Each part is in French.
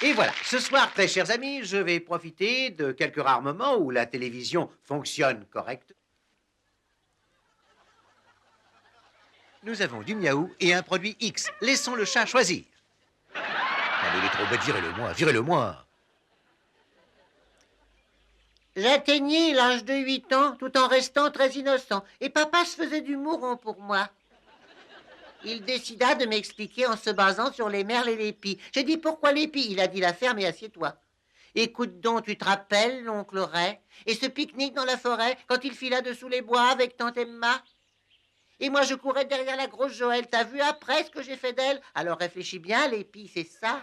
Et voilà, ce soir, très chers amis, je vais profiter de quelques rares moments où la télévision fonctionne correctement. Nous avons du miaou et un produit X. Laissons le chat choisir. Allez, il est trop bête, virez-le-moi, virez-le-moi. J'atteignais l'âge de 8 ans tout en restant très innocent. Et papa se faisait du mouron pour moi. Il décida de m'expliquer en se basant sur les merles et les pies. J'ai dit pourquoi les pies? Il a dit la ferme et assieds-toi. Écoute donc, tu te rappelles, l'oncle Ray, et ce pique-nique dans la forêt quand il fila dessous les bois avec tante Emma? Et moi je courais derrière la grosse Joël. T'as vu après ce que j'ai fait d'elle? Alors réfléchis bien, les pies, c'est ça?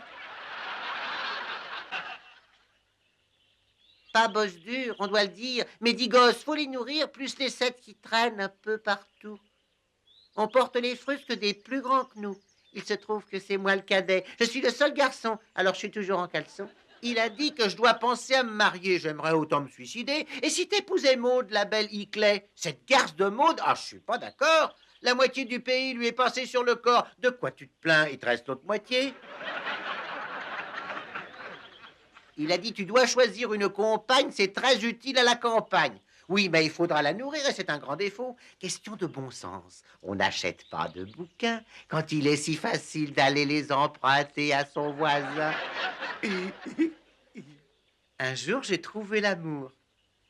Pas bosse dur, on doit le dire. Mais dis gosses, faut les nourrir, plus les 7 qui traînent un peu partout. On porte les frusques des plus grands que nous. Il se trouve que c'est moi le cadet. Je suis le seul garçon, alors je suis toujours en caleçon. Il a dit que je dois penser à me marier. J'aimerais autant me suicider. Et si t'épousais Maude, la belle Hickley, cette garce de Maude, ah, je suis pas d'accord. La moitié du pays lui est passée sur le corps. De quoi tu te plains? Il te reste l'autre moitié. Il a dit, tu dois choisir une compagne, c'est très utile à la campagne. Oui, mais il faudra la nourrir et c'est un grand défaut. Question de bon sens. On n'achète pas de bouquins quand il est si facile d'aller les emprunter à son voisin. Un jour, j'ai trouvé l'amour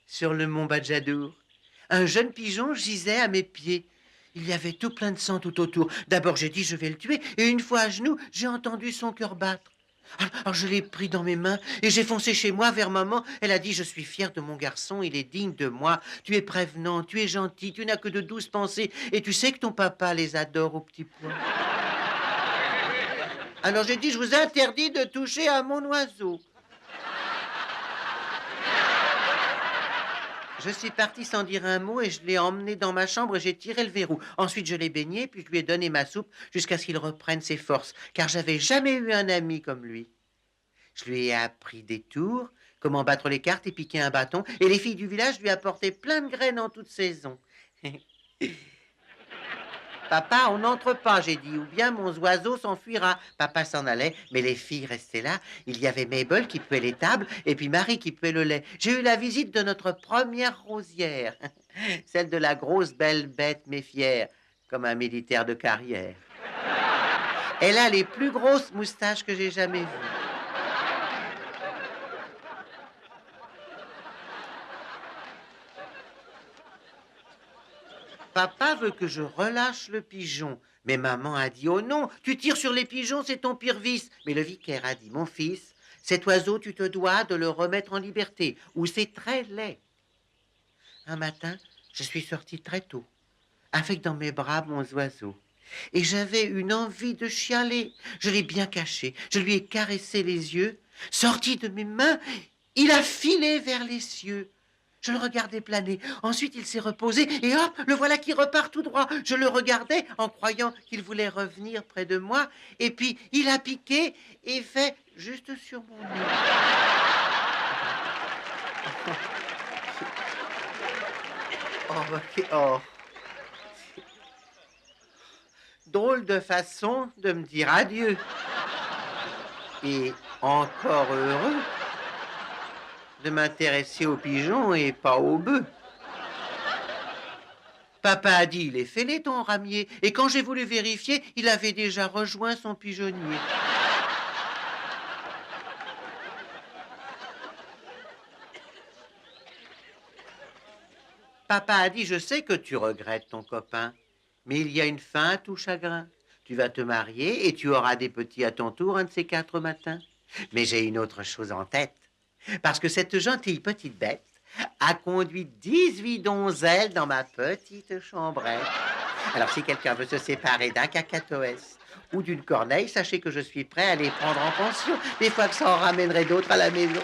sur le mont Badjadour. Un jeune pigeon gisait à mes pieds. Il y avait tout plein de sang tout autour. D'abord, j'ai dit, je vais le tuer. Et une fois à genoux, j'ai entendu son cœur battre. Alors je l'ai pris dans mes mains et j'ai foncé chez moi vers maman. Elle a dit, je suis fière de mon garçon, il est digne de moi. Tu es prévenant, tu es gentil, tu n'as que de douces pensées. Et tu sais que ton papa les adore au petit point. Alors j'ai dit, je vous interdis de toucher à mon oiseau. Je suis parti sans dire un mot et je l'ai emmené dans ma chambre et j'ai tiré le verrou. Ensuite, je l'ai baigné, puis je lui ai donné ma soupe jusqu'à ce qu'il reprenne ses forces, car j'avais jamais eu un ami comme lui. Je lui ai appris des tours, comment battre les cartes et piquer un bâton, et les filles du village lui apportaient plein de graines en toute saison. Papa, on n'entre pas, j'ai dit, ou bien mon oiseau s'enfuira. Papa s'en allait, mais les filles restaient là. Il y avait Mabel qui puait les tables, et puis Marie qui puait le lait. J'ai eu la visite de notre première rosière, celle de la grosse belle bête mais fière, comme un militaire de carrière. Elle a les plus grosses moustaches que j'ai jamais vues. Papa veut que je relâche le pigeon. Mais maman a dit, oh non, tu tires sur les pigeons, c'est ton pire vice. Mais le vicaire a dit, mon fils, cet oiseau, tu te dois de le remettre en liberté, ou c'est très laid. Un matin, je suis sortie très tôt, avec dans mes bras mon oiseau. Et j'avais une envie de chialer. Je l'ai bien caché, je lui ai caressé les yeux. Sorti de mes mains, il a filé vers les cieux. Je le regardais planer. Ensuite, il s'est reposé et hop, le voilà qui repart tout droit. Je le regardais en croyant qu'il voulait revenir près de moi. Et puis, il a piqué et fait juste sur mon nez. Oh. Drôle de façon de me dire adieu. Et encore heureux de m'intéresser aux pigeons et pas aux bœufs. Papa a dit, il est fêlé ton ramier. Et quand j'ai voulu vérifier, il avait déjà rejoint son pigeonnier. Papa a dit, je sais que tu regrettes ton copain, mais il y a une fin à tout chagrin. Tu vas te marier et tu auras des petits à ton tour un de ces 4 matins. Mais j'ai une autre chose en tête. Parce que cette gentille petite bête a conduit 18 donzelles dans ma petite chambrette. Alors si quelqu'un veut se séparer d'un cacatoès ou d'une corneille, sachez que je suis prêt à les prendre en pension, des fois que ça en ramènerait d'autres à la maison.